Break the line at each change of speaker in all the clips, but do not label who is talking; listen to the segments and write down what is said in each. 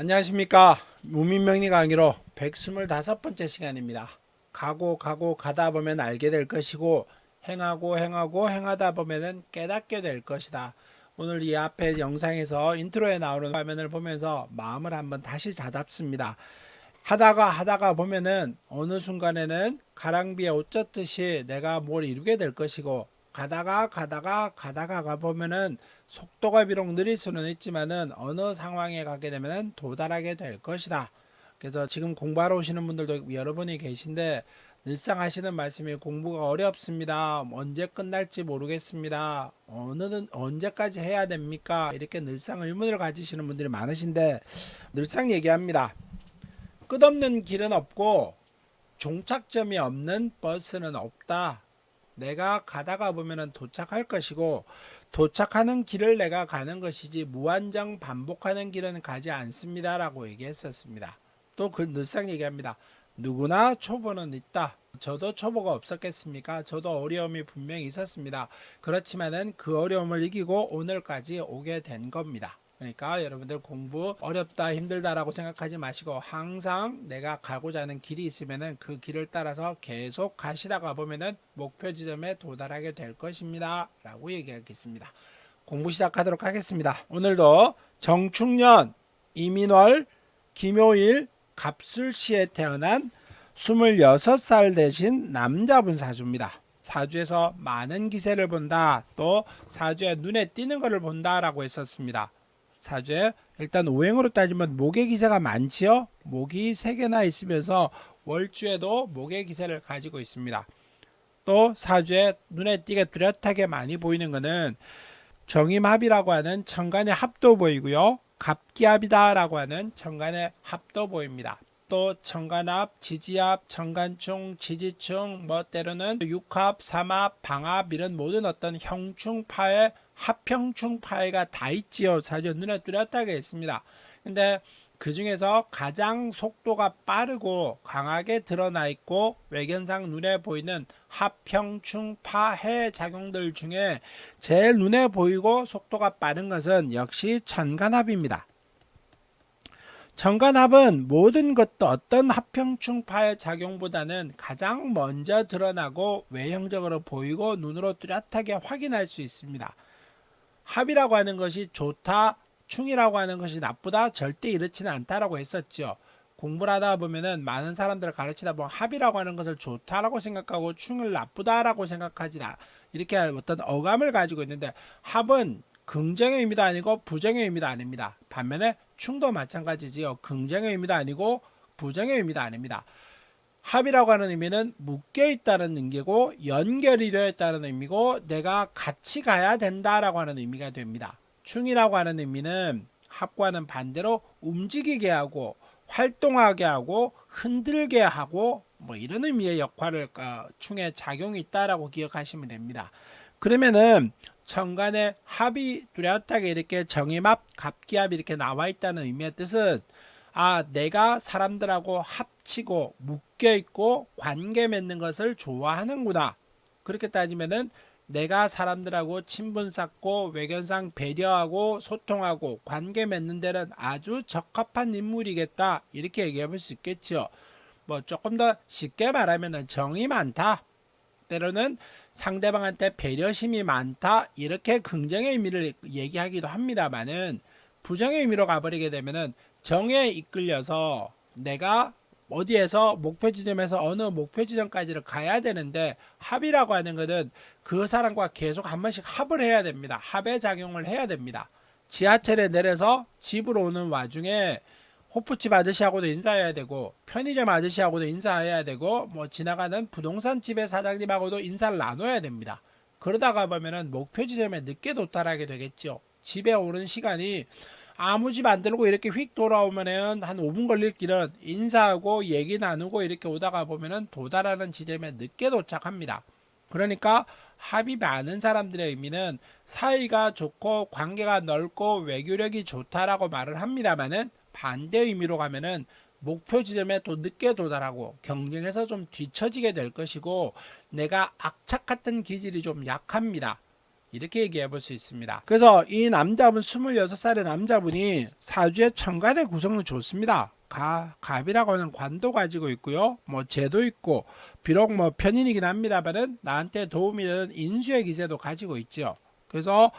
안녕하십니까. 무민명리 강의로 125번째 시간입니다. 가고 가다 보면 알게 될 것이고 행하고 행하다 보면 깨닫게 될 것이다. 오늘 이 앞에 영상에서 인트로에 나오는 화면을 보면서 마음을 한번 다시 다잡습니다. 하다가 보면은 어느 순간에는 가랑비에 옷 젖듯이 내가 뭘 이루게 될 것이고, 가다가 보면은 속도가 비록 느릴 수는 있지만은 어느 상황에 가게 되면은 도달하게 될 것이다. 그래서 지금 공부하러 오시는 분들도 여러분이 계신데 늘상 하시는 말씀이 공부가 어렵습니다. 언제 끝날지 모르겠습니다. 언제까지 해야 됩니까? 이렇게 늘상 의문을 가지시는 분들이 많으신데, 늘상 얘기합니다. 끝없는 길은 없고 종착점이 없는 버스는 없다. 내가 가다가 보면 도착할 것이고, 도착하는 길을 내가 가는 것이지 무한정 반복하는 길은 가지 않습니다 라고 얘기했었습니다. 또 그 늘상 얘기합니다. 누구나 초보는 있다. 저도 초보가 없었겠습니까? 저도 어려움이 분명히 있었습니다. 그렇지만은 그 어려움을 이기고 오늘까지 오게 된 겁니다. 그러니까 여러분들 공부 어렵다 힘들다라고 생각하지 마시고, 항상 내가 가고자 하는 길이 있으면은 그 길을 따라서 계속 가시다가 보면은 목표 지점에 도달하게 될 것입니다 라고 얘기하겠습니다. 공부 시작하도록 하겠습니다. 오늘도 정축년 이민월 김효일 갑술시에 태어난 26살 되신 남자분 사주입니다. 사주에서 많은 기세를 본다, 또 사주에 눈에 띄는 것을 본다 라고 했었습니다. 사주에 일단 오행으로 따지면 목의 기세가 많지요. 목이 3개나 있으면서 월주에도 목의 기세를 가지고 있습니다. 또 사주에 눈에 띄게 뚜렷하게 많이 보이는 것은 정임합이라고 하는 천간의 합도 보이고요. 갑기합이다 라고 하는 천간의 합도 보입니다. 또 천간합, 지지합, 천간충, 지지충, 때로는 육합, 삼합, 방합 이런 모든 어떤 형충파의 합형충파가 다 있지요. 사주 눈에 뚜렷하게 있습니다. 근데 그 중에서 가장 속도가 빠르고 강하게 드러나 있고 외견상 눈에 보이는 합형충파해 작용들 중에 제일 눈에 보이고 속도가 빠른 것은 역시 천간합입니다. 천간합은 모든 것도 어떤 합형충파의 작용보다는 가장 먼저 드러나고 외형적으로 보이고 눈으로 뚜렷하게 확인할 수 있습니다. 합이라고 하는 것이 좋다, 충이라고 하는 것이 나쁘다, 절대 이렇지는 않다라고 했었죠. 공부를 하다 보면은 많은 사람들을 가르치다 보면 합이라고 하는 것을 좋다라고 생각하고 충을 나쁘다라고 생각하지나 이렇게 어떤 어감을 가지고 있는데, 합은 긍정의 의미도 아니고 부정의 의미도 아닙니다. 반면에 충도 마찬가지지요. 긍정의 의미도 아니고 부정의 의미도 아닙니다. 합이라고 하는 의미는 묶여 있다는 의미고 연결이 되어 있다는 의미고 내가 같이 가야 된다라고 하는 의미가 됩니다. 충이라고 하는 의미는 합과는 반대로 움직이게 하고 활동하게 하고 흔들게 하고 이런 의미의 역할을 충의 작용이 있다라고 기억하시면 됩니다. 그러면은 천간에 합이 뚜렷하게 이렇게 정임합, 갑기합 이렇게 나와 있다는 의미의 뜻은 내가 사람들하고 합치고 묶여있고 관계 맺는 것을 좋아하는구나. 그렇게 따지면은 내가 사람들하고 친분 쌓고 외견상 배려하고 소통하고 관계 맺는 데는 아주 적합한 인물이겠다. 이렇게 얘기해 볼 수 있겠죠. 조금 더 쉽게 말하면 정이 많다. 때로는 상대방한테 배려심이 많다. 이렇게 긍정의 의미를 얘기하기도 합니다만은, 부정의 의미로 가버리게 되면은 정에 이끌려서 내가 어디에서 목표 지점에서 어느 목표 지점까지를 가야 되는데, 합이라고 하는 것은 그 사람과 계속 한 번씩 합을 해야 됩니다. 합의 작용을 해야 됩니다. 지하철에 내려서 집으로 오는 와중에 호프집 아저씨하고도 인사해야 되고, 편의점 아저씨하고도 인사해야 되고, 지나가는 부동산 집의 사장님하고도 인사를 나눠야 됩니다. 그러다가 보면은 목표 지점에 늦게 도달하게 되겠죠. 집에 오는 시간이 아무 집 안 들고 이렇게 휙 돌아오면은 한 5분 걸릴 길은 인사하고 얘기 나누고 이렇게 오다가 보면은 도달하는 지점에 늦게 도착합니다. 그러니까 합이 많은 사람들의 의미는 사이가 좋고 관계가 넓고 외교력이 좋다라고 말을 합니다만은, 반대 의미로 가면은 목표 지점에 또 늦게 도달하고 경쟁에서 좀 뒤처지게 될 것이고 내가 악착 같은 기질이 좀 약합니다. 이렇게 얘기해 볼 수 있습니다. 그래서 이 남자분 26살의 남자분이 사주의 천간의 구성은 좋습니다. 갑이라고 하는 관도 가지고 있고요. 뭐 재도 있고 비록 뭐 편인이긴 합니다만은 나한테 도움이 되는 인수의 기세도 가지고 있죠. 그래서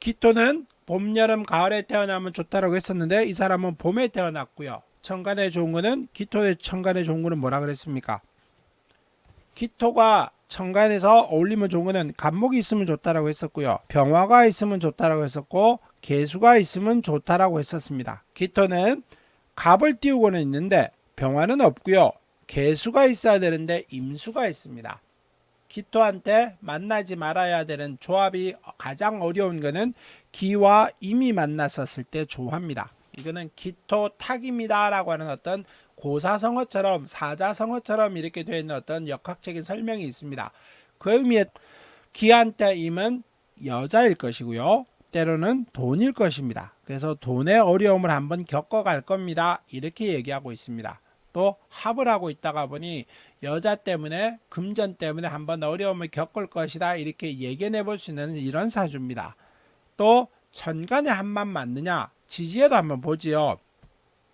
기토는 봄, 여름, 가을에 태어나면 좋다라고 했었는데 이 사람은 봄에 태어났고요. 천간에 좋은 거는 기토의 천간에 좋은 거는 뭐라 그랬습니까? 기토가 천간에서 어울리면 좋은 거는 간목이 있으면 좋다라고 했었고요. 병화가 있으면 좋다라고 했었고 계수가 있으면 좋다라고 했었습니다. 기토는 갑을 띄우고는 있는데 병화는 없고요. 계수가 있어야 되는데 임수가 있습니다. 기토한테 만나지 말아야 되는 조합이 가장 어려운 거는 기와 임이 만났었을 때 조합니다. 이거는 기토 탁입니다 라고 하는 어떤 고사성어처럼 사자성어처럼 이렇게 되어 있는 어떤 역학적인 설명이 있습니다. 그 의미에 기한테 임은 여자일 것이고요. 때로는 돈일 것입니다. 그래서 돈의 어려움을 한번 겪어갈 겁니다. 이렇게 얘기하고 있습니다. 또 합을 하고 있다가 보니 여자 때문에 금전 때문에 한번 어려움을 겪을 것이다 이렇게 예견해 볼 수 있는 이런 사주입니다. 또 천간에 한만 맞느냐 지지에도 한번 보지요.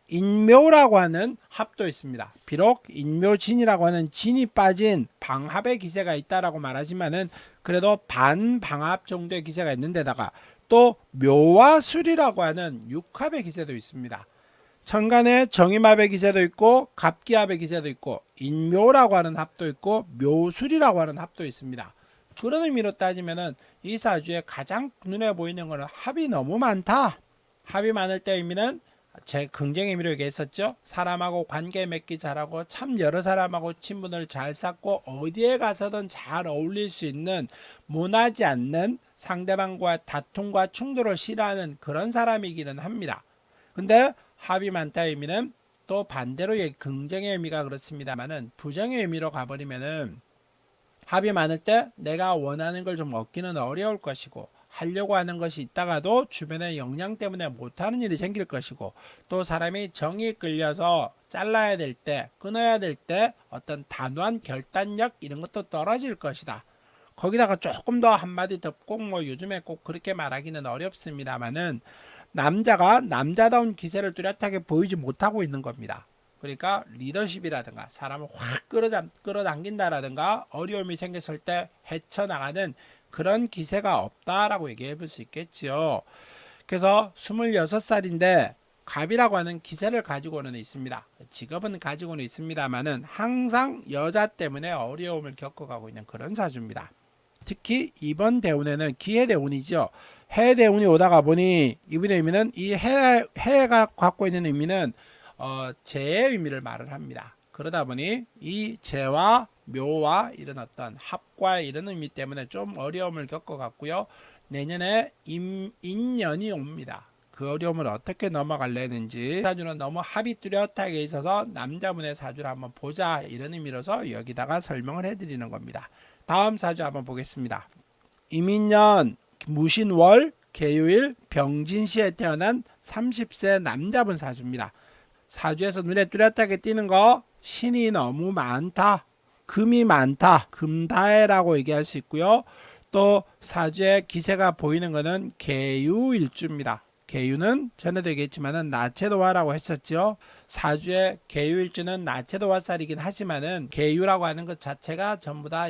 인묘라고 하는 합도 있습니다. 비록 인묘진이라고 하는 진이 빠진 방합의 기세가 있다라고 말하지만은 그래도 반방합 정도의 기세가 있는데다가 또 묘와 술이라고 하는 육합의 기세도 있습니다. 천간에 정임합의 기세도 있고 갑기합의 기세도 있고 인묘라고 하는 합도 있고 묘술이라고 하는 합도 있습니다. 그런 의미로 따지면은 이 사주에 가장 눈에 보이는 것은 합이 너무 많다. 합이 많을 때 의미는 제 긍정 의미로 얘기했었죠. 사람하고 관계 맺기 잘하고 참 여러 사람하고 친분을 잘 쌓고 어디에 가서든 잘 어울릴 수 있는 모나지 않는 상대방과 다툼과 충돌을 싫어하는 그런 사람이기는 합니다. 근데 합이 많다 의미는 또 반대로 긍정의 의미가 그렇습니다만은 부정의 의미로 가버리면은 합이 많을 때 내가 원하는 걸 좀 얻기는 어려울 것이고 하려고 하는 것이 있다가도 주변의 영향 때문에 못하는 일이 생길 것이고 또 사람이 정이 끌려서 잘라야 될 때 끊어야 될 때 어떤 단호한 결단력 이런 것도 떨어질 것이다. 거기다가 조금 더 한마디 더 꼭 뭐 요즘에 꼭 그렇게 말하기는 어렵습니다만은 남자가 남자다운 기세를 뚜렷하게 보이지 못하고 있는 겁니다. 그러니까 리더십이라든가 사람을 확 끌어당긴다라든가 어려움이 생겼을 때 헤쳐나가는 그런 기세가 없다라고 얘기해 볼 수 있겠죠. 그래서 26살인데 갑이라고 하는 기세를 가지고는 있습니다. 직업은 가지고는 있습니다만은 항상 여자 때문에 어려움을 겪어가고 있는 그런 사주입니다. 특히 이번 대운에는 기해대운이죠. 해대운이 오다가 보니 이분의 의미는 이 해가 갖고 있는 의미는 재의 의미를 말을 합니다. 그러다 보니 이 재와 묘와 이런 어떤 합과 이런 의미 때문에 좀 어려움을 겪어갔고요. 내년에 인년이 옵니다. 그 어려움을 어떻게 넘어갈래는지 사주는 너무 합이 뚜렷하게 있어서 남자분의 사주를 한번 보자 이런 의미로서 여기다가 설명을 해드리는 겁니다. 다음 사주 한번 보겠습니다. 이민년 무신월 계유일 병진시에 태어난 30세 남자분 사주입니다. 사주에서 눈에 뚜렷하게 띄는 거 신이 너무 많다. 금이 많다. 금다해라고 얘기할 수 있고요. 또 사주의 기세가 보이는 것은 계유일주입니다. 계유는 전에도 얘기했지만은 나체도화라고 했었죠. 사주의 계유일주는 나체도화살이긴 하지만은 계유라고 하는 것 자체가 전부 다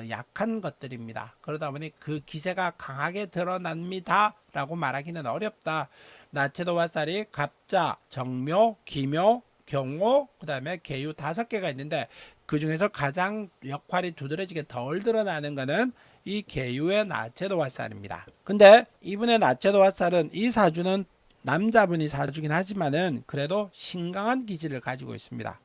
약한 것들입니다. 그러다 보니 그 기세가 강하게 드러납니다. 라고 말하기는 어렵다. 나체도화살이 갑자, 정묘, 기묘, 경호, 그 다음에 계유 5개가 있는데 그 중에서 가장 역할이 두드러지게 덜 드러나는 것은 이 계유의 나체도화살입니다. 근데 이분의 나체도화살은 이 사주는 남자분이 사주긴 하지만은 그래도 신강한 기질을 가지고 있습니다.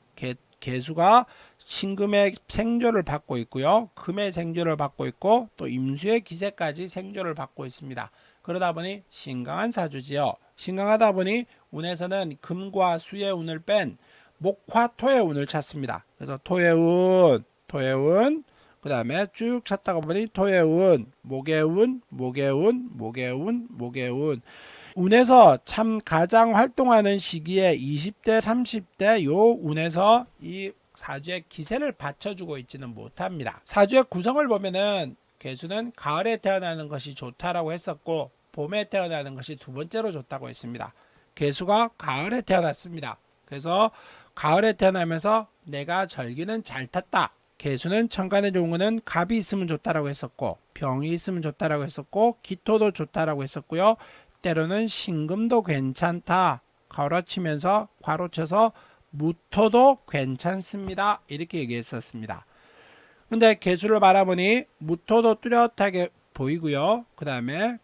계수가 신금의 생조를 받고 있고요. 금의 생조를 받고 있고 또 임수의 기세까지 생조를 받고 있습니다. 그러다 보니 신강한 사주지요. 신강하다 보니 운에서는 금과 수의 운을 뺀 목화 토의 운을 찾습니다. 그래서 토의 운, 그 다음에 쭉 찾다가 보니 토의 운, 목의 운, 운에서 참 가장 활동하는 시기에 20대, 30대 요 운에서 이 사주의 기세를 받쳐주고 있지는 못합니다. 사주의 구성을 보면은 개수는 가을에 태어나는 것이 좋다라고 했었고 봄에 태어나는 것이 두 번째로 좋다고 했습니다. 개수가 가을에 태어났습니다. 그래서 가을에 태어나면서 내가 절기는 잘 탔다. 개수는 천간에 좋은 거는 갑이 있으면 좋다라고 했었고 병이 있으면 좋다라고 했었고 기토도 좋다라고 했었고요. 때로는 신금도 괜찮다. 가로치면서 괄호쳐서 무토도 괜찮습니다. 이렇게 얘기했었습니다. 근데 개수를 바라보니 무토도 뚜렷하게 보이고요. 그 다음에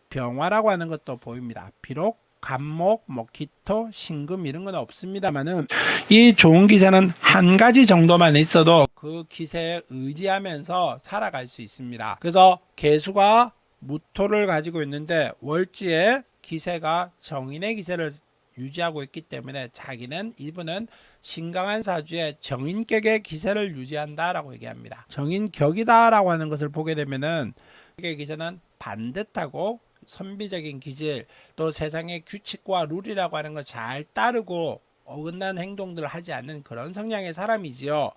병화라고 하는 것도 보입니다. 비록 간목, 기토, 신금 이런 건 없습니다만은 이 좋은 기세는 한 가지 정도만 있어도 그 기세에 의지하면서 살아갈 수 있습니다. 그래서 개수가 무토를 가지고 있는데 월지에 기세가 정인의 기세를 유지하고 있기 때문에 자기는 이분은 신강한 사주에 정인격의 기세를 유지한다라고 얘기합니다. 정인격이다라고 하는 것을 보게 되면은 의 기세는 반듯하고 선비적인 기질, 또 세상의 규칙과 룰이라고 하는 걸 잘 따르고 어긋난 행동들을 하지 않는 그런 성향의 사람이지요.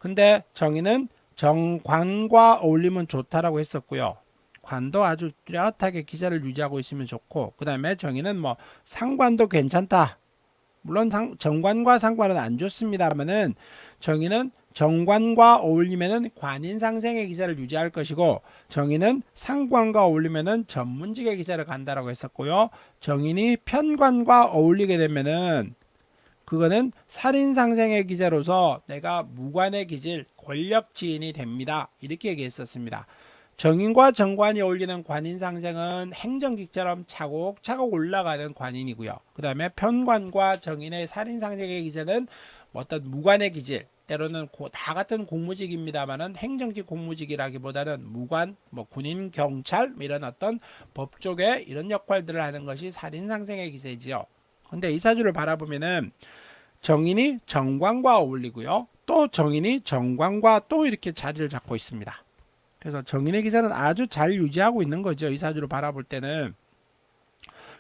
근데 정인은 정관과 어울리면 좋다라고 했었고요. 관도 아주 뚜렷하게 기세를 유지하고 있으면 좋고, 그 다음에 정인은 상관도 괜찮다. 물론 정관과 상관은 안 좋습니다만은 정인은 정관과 어울리면은 관인상생의 기세를 유지할 것이고 정인은 상관과 어울리면은 전문직의 기세를 간다라고 했었고요. 정인이 편관과 어울리게 되면은 그거는 살인상생의 기세로서 내가 무관의 기질, 권력지인이 됩니다. 이렇게 얘기했었습니다. 정인과 정관이 어울리는 관인상생은 행정직처럼 차곡차곡 올라가는 관인이고요. 그 다음에 편관과 정인의 살인상생의 기세는 어떤 무관의 기질, 때로는 다 같은 공무직입니다만은 행정직 공무직이라기보다는 무관, 군인, 경찰 이런 어떤 법조계 이런 역할들을 하는 것이 살인상생의 기세지요. 근데 이 사주를 바라보면은 정인이 정관과 어울리고요. 또 정인이 정관과 또 이렇게 자리를 잡고 있습니다. 그래서 정인의 기세는 아주 잘 유지하고 있는 거죠. 이 사주를 바라볼 때는.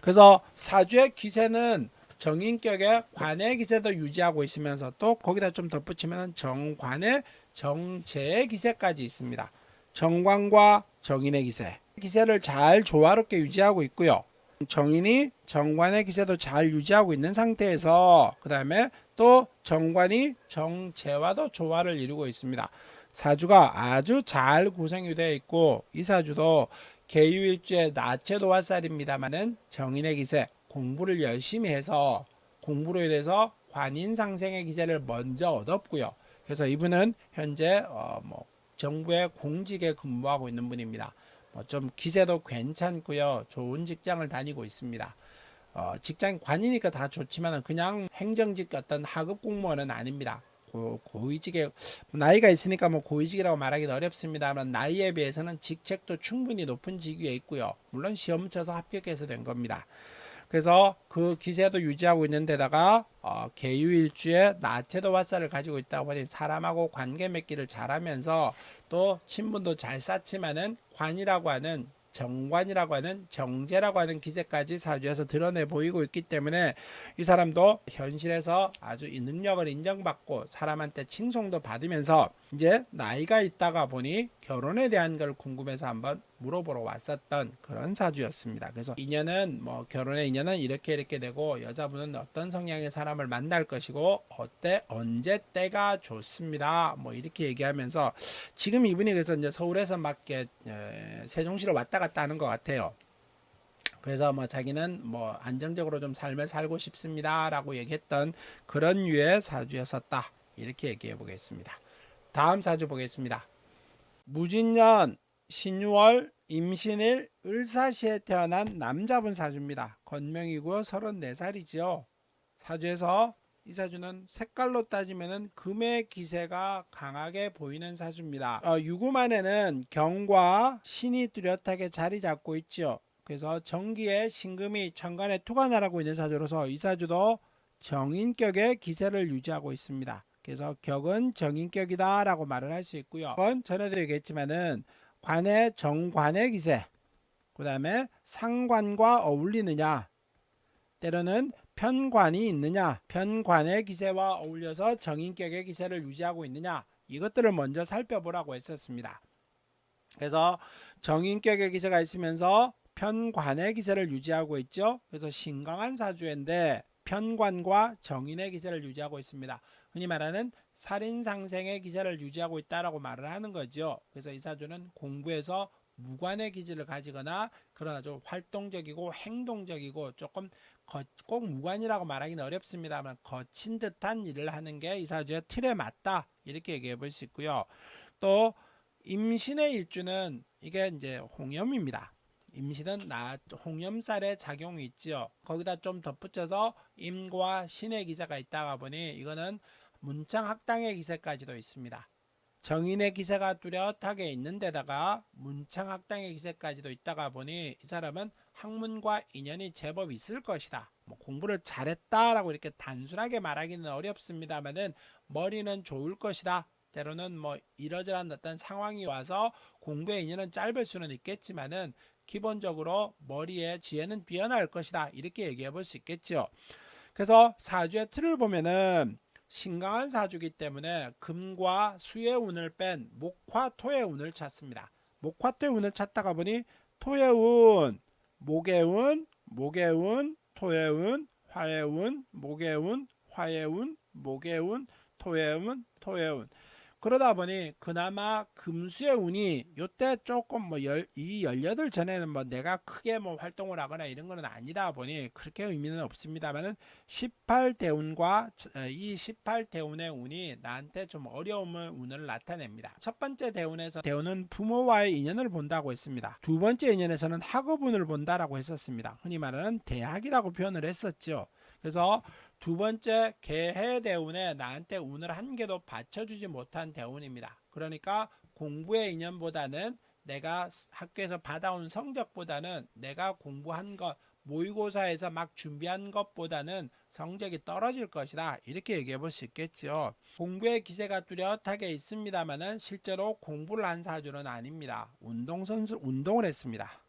그래서 사주의 기세는 정인격의 관의 기세도 유지하고 있으면서 또 거기다 좀 덧붙이면 정관의 정제의 기세까지 있습니다. 정관과 정인의 기세. 기세를 잘 조화롭게 유지하고 있고요. 정인이 정관의 기세도 잘 유지하고 있는 상태에서 그 다음에 또 정관이 정제와도 조화를 이루고 있습니다. 사주가 아주 잘 구성이 되어 있고 이 사주도 계유일주의 나체도 화살입니다만은 정인의 기세 공부를 열심히 해서 공부로 인해서 관인상생의 기세를 먼저 얻었고요. 그래서 이분은 현재 정부의 공직에 근무하고 있는 분입니다. 좀 기세도 괜찮고요. 좋은 직장을 다니고 있습니다. 직장 관이니까 다 좋지만 그냥 행정직 어떤 하급 공무원은 아닙니다. 고위직에 나이가 있으니까 고위직이라고 말하기는 어렵습니다만 나이에 비해서는 직책도 충분히 높은 직위에 있고요. 물론 시험 쳐서 합격해서 된 겁니다. 그래서 그 기세도 유지하고 있는 데다가 계유일주에 나체도 화살을 가지고 있다 보니 사람하고 관계 맺기를 잘하면서 또 친분도 잘 쌓지만은 관이라고 하는 정관이라고 하는 정제라고 하는 기세까지 사주에서 드러내 보이고 있기 때문에 이 사람도 현실에서 아주 이 능력을 인정받고 사람한테 칭송도 받으면서 이제 나이가 있다가 보니 결혼에 대한 걸 궁금해서 한번 물어보러 왔었던 그런 사주였습니다. 그래서 인연은 결혼의 인연은 이렇게 되고 여자분은 어떤 성향의 사람을 만날 것이고 언제 때가 좋습니다. 이렇게 얘기하면서 지금 이분이 그래서 이제 서울에서 맞게 세종시로 왔다 갔다 하는 것 같아요. 그래서 자기는 안정적으로 좀 삶을 살고 싶습니다라고 얘기했던 그런 류의 사주였었다. 이렇게 얘기해 보겠습니다. 다음 사주 보겠습니다. 무진년 신유월 임신일 을사시에 태어난 남자분 사주입니다. 건명이고요. 34살이지요. 사주에서 이 사주는 색깔로 따지면 금의 기세가 강하게 보이는 사주입니다. 유구만에는 경과 신이 뚜렷하게 자리 잡고 있죠. 그래서 정기에 신금이 천간에 투관하고 있는 사주로서 이 사주도 정인격의 기세를 유지하고 있습니다. 그래서 격은 정인격이다 라고 말을 할 수 있고요. 그건 전에도 얘기했지만은 관의 정관의 기세, 그 다음에 상관과 어울리느냐, 때로는 편관이 있느냐, 편관의 기세와 어울려서 정인격의 기세를 유지하고 있느냐, 이것들을 먼저 살펴보라고 했었습니다. 그래서 정인격의 기세가 있으면서 편관의 기세를 유지하고 있죠. 그래서 신강한 사주인데 편관과 정인의 기세를 유지하고 있습니다. 흔히 말하는 살인상생의 기세를 유지하고 있다라고 말을 하는 거죠. 그래서 이 사주는 공부에서 무관의 기질을 가지거나 그러나 좀 활동적이고 행동적이고 조금 꼭 무관이라고 말하기는 어렵습니다만 거친 듯한 일을 하는 게 이 사주의 틀에 맞다 이렇게 얘기해 볼 수 있고요. 또 임신의 일주는 이게 이제 홍염입니다. 임신은 홍염살의 작용이 있지요. 거기다 좀 덧붙여서 임과 신의 기세가 있다가 보니 이거는 문창학당의 기세까지도 있습니다. 정인의 기세가 뚜렷하게 있는 데다가 문창학당의 기세까지도 있다가 보니 이 사람은 학문과 인연이 제법 있을 것이다. 뭐 공부를 잘했다라고 이렇게 단순하게 말하기는 어렵습니다만은 머리는 좋을 것이다. 때로는 뭐 이러저러한 어떤 상황이 와서 공부의 인연은 짧을 수는 있겠지만은 기본적으로 머리에 지혜는 뛰어날 것이다. 이렇게 얘기해 볼 수 있겠죠. 그래서 사주의 틀을 보면은 신강한 사주기 때문에 금과 수의 운을 뺀 목화 토의 운을 찾습니다. 목화 토의 운을 찾다가 보니 토의 운, 목의 운, 목의 운, 토의 운, 화의 운, 목의 운, 화의 운, 목의 운, 토의 운, 토의 운. 그러다 보니 그나마 금수의 운이 요때 조금 이 18 전에는 뭐 내가 크게 뭐 활동을 하거나 이런 거는 아니다 보니 그렇게 의미는 없습니다만은 18대운과 이 18대운의 운이 나한테 좀 어려움을 운을 나타냅니다. 첫 번째 대운은 부모와의 인연을 본다고 했습니다. 두 번째 인연에서는 학업운을 본다라고 했었습니다. 흔히 말하는 대학이라고 표현을 했었죠. 그래서 두 번째 개해 대운에 나한테 운을 한 개도 받쳐주지 못한 대운입니다. 그러니까 공부의 인연보다는 내가 학교에서 받아온 성적보다는 내가 공부한 것 모의고사에서 막 준비한 것보다는 성적이 떨어질 것이다. 이렇게 얘기해 볼 수 있겠죠. 공부의 기세가 뚜렷하게 있습니다만은 실제로 공부를 한 사주는 아닙니다. 운동을 했습니다.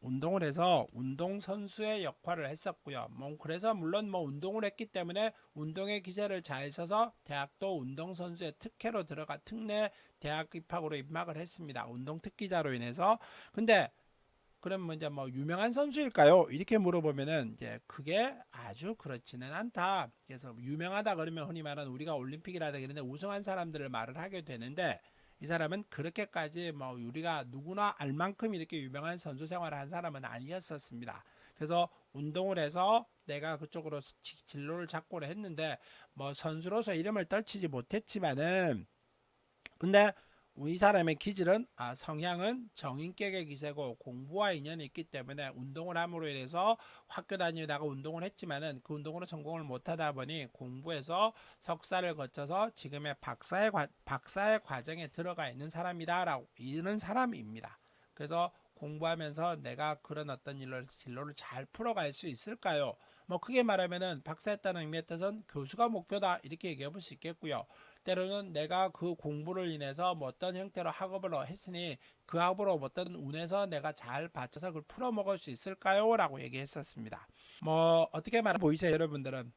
운동을 해서 운동선수의 역할을 했었고요. 그래서 물론 운동을 했기 때문에 운동의 기세를 잘 써서 대학도 운동선수의 특혜로 들어가 특례 대학 입학으로 입학을 했습니다. 운동 특기자로 인해서. 근데 그럼 이제 유명한 선수일까요? 이렇게 물어보면은 이제 그게 아주 그렇지는 않다. 그래서 유명하다 그러면 흔히 말하는 우리가 올림픽이라든가 이런 데 우승한 사람들을 말을 하게 되는데 이 사람은 그렇게까지 우리가 누구나 알 만큼 이렇게 유명한 선수 생활을 한 사람은 아니었었습니다. 그래서 운동을 해서 내가 그쪽으로 진로를 잡고를 했는데 선수로서 이름을 떨치지 못했지만은 근데 이 사람의 기질은 성향은 정인격의 기세고 공부와 인연이 있기 때문에 운동을 함으로 인해서 학교 다니다가 운동을 했지만은 그 운동으로 성공을 못하다 보니 공부에서 석사를 거쳐서 지금의 박사의 과정에 들어가 있는 사람이다라고 이런 사람입니다. 그래서 공부하면서 내가 그런 어떤 진로를 잘 풀어갈 수 있을까요? 크게 말하면은 박사했다는 의미에 뜻은 교수가 목표다 이렇게 얘기해 볼 수 있겠고요. 때로는 내가 그 공부를 인해서 어떤 형태로 학업을 했으니 그 학업으로 어떤 운에서 내가 잘 받쳐서 그걸 풀어먹을 수 있을까요? 라고 얘기했었습니다. 어떻게 말하면 보이세요 여러분들은?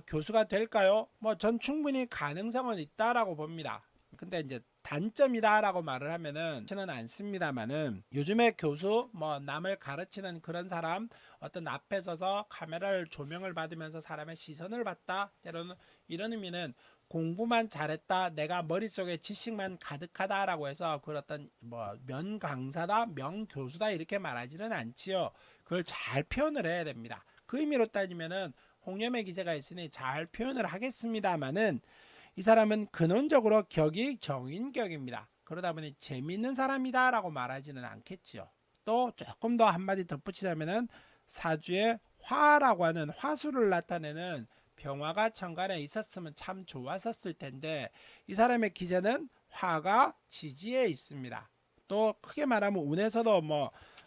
교수가 될까요? 전 충분히 가능성은 있다라고 봅니다. 근데 이제 단점이다라고 말을 하면은 그렇지는 않습니다만은 요즘에 교수 남을 가르치는 그런 사람 어떤 앞에 서서 카메라를 조명을 받으면서 사람의 시선을 받다 때로는 이런 의미는 공부만 잘했다 내가 머릿속에 지식만 가득하다라고 해서 그 어떤 명강사다 명교수다 이렇게 말하지는 않지요. 그걸 잘 표현을 해야 됩니다. 그 의미로 따지면은 홍염의 기세가 있으니 잘 표현을 하겠습니다만은 이 사람은 근원적으로 격이 정인격입니다. 그러다 보니 재미있는 사람이다라고 말하지는 않겠지요. 또 조금 더 한마디 덧붙이자면은 사주에 화라고 하는 화수를 나타내는 병화가 천간에 있었으면 참 좋았었을 텐데 이 사람의 기세는 화가 지지에 있습니다. 또 크게 말하면 운에서도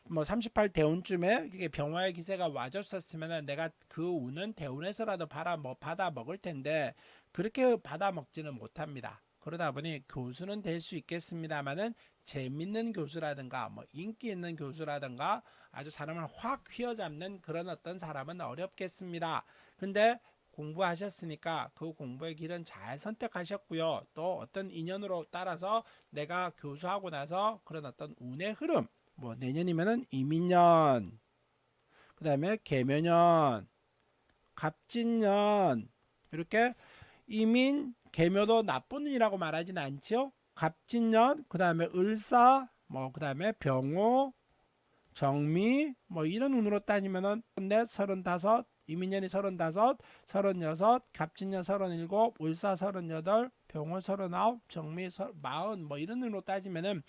38대운쯤에 이게 병화의 기세가 와줬었으면 내가 그 운은 대운에서라도 받아 먹을 텐데 그렇게 받아 먹지는 못합니다. 그러다 보니 교수는 될 수 있겠습니다만은 재밌는 교수라든가 인기 있는 교수라든가 아주 사람을 확 휘어잡는 그런 어떤 사람은 어렵겠습니다. 근데 공부하셨으니까 그 공부의 길은 잘 선택하셨고요. 또 어떤 인연으로 따라서 내가 교수하고 나서 그런 어떤 운의 흐름, 뭐 내년이면은 이민년, 그 다음에 계묘년, 갑진년, 이렇게 이민, 계묘도 나쁜 운이라고 말하진 않지요. 갑진년, 그 다음에 을사, 뭐 그 다음에 병호, 정미, 뭐 이런 운으로 따지면은 내 35, 이민년이 35, 36, 갑진년 37, 을사 38, 병호 39, 정미 40, 뭐 이런 운으로 따지면은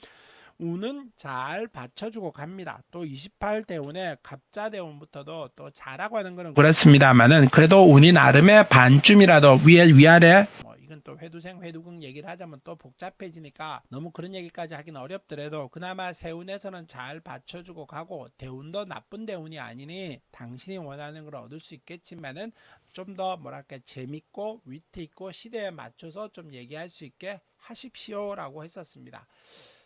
운은 잘 받쳐주고 갑니다. 또 28대운에 갑자대운부터도 또 잘하고 하는 거는 그렇습니다만은 그래도 운이 나름의 반쯤이라도 위아래 뭐 이건 또 회두생 회두궁 얘기를 하자면 또 복잡해지니까 너무 그런 얘기까지 하긴 어렵더라도 그나마 세운에서는 잘 받쳐주고 가고 대운도 나쁜 대운이 아니니 당신이 원하는 걸 얻을 수 있겠지만은 좀 더 뭐랄까 재밌고 위트 있고 시대에 맞춰서 좀 얘기할 수 있게 하십시오라고 했었습니다.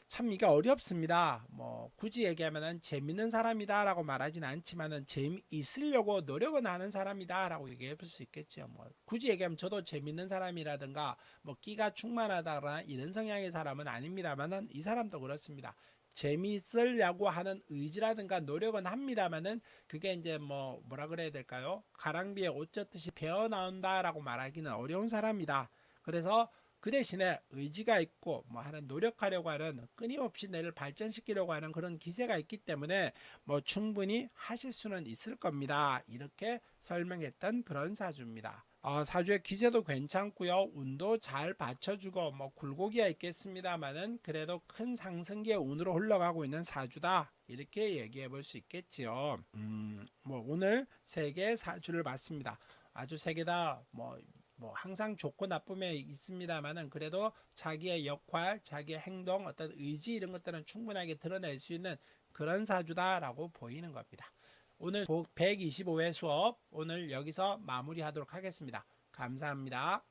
참 이게 어렵습니다. 뭐 굳이 얘기하면은 재밌는 사람이다라고 말하진 않지만은 재미있으려고 노력은 하는 사람이다라고 얘기해 볼 수 있겠죠. 뭐 굳이 얘기하면 저도 재밌는 사람이라든가 뭐 끼가 충만하다거나 이런 성향의 사람은 아닙니다만은 이 사람도 그렇습니다. 재미있으려고 하는 의지라든가 노력은 합니다만은 그게 이제 뭐라 그래야 될까요? 가랑비에 옷 젖듯이 배어 나온다라고 말하기는 어려운 사람이다. 그래서 그 대신에 의지가 있고 뭐 하는 노력하려고 하는 끊임없이 내를 발전시키려고 하는 그런 기세가 있기 때문에 뭐 충분히 하실 수는 있을 겁니다. 이렇게 설명했던 그런 사주입니다. 사주의 기세도 괜찮고요. 운도 잘 받쳐주고 뭐 굴곡이야 있겠습니다만은 그래도 큰 상승기의 운으로 흘러가고 있는 사주다. 이렇게 얘기해 볼 수 있겠지요. 뭐 오늘 세 개의 사주를 봤습니다. 아주 세 개 다 뭐 항상 좋고 나쁨에 있습니다만은 그래도 자기의 역할, 자기의 행동, 어떤 의지 이런 것들은 충분하게 드러낼 수 있는 그런 사주다라고 보이는 겁니다. 오늘 125회 수업 오늘 여기서 마무리하도록 하겠습니다. 감사합니다.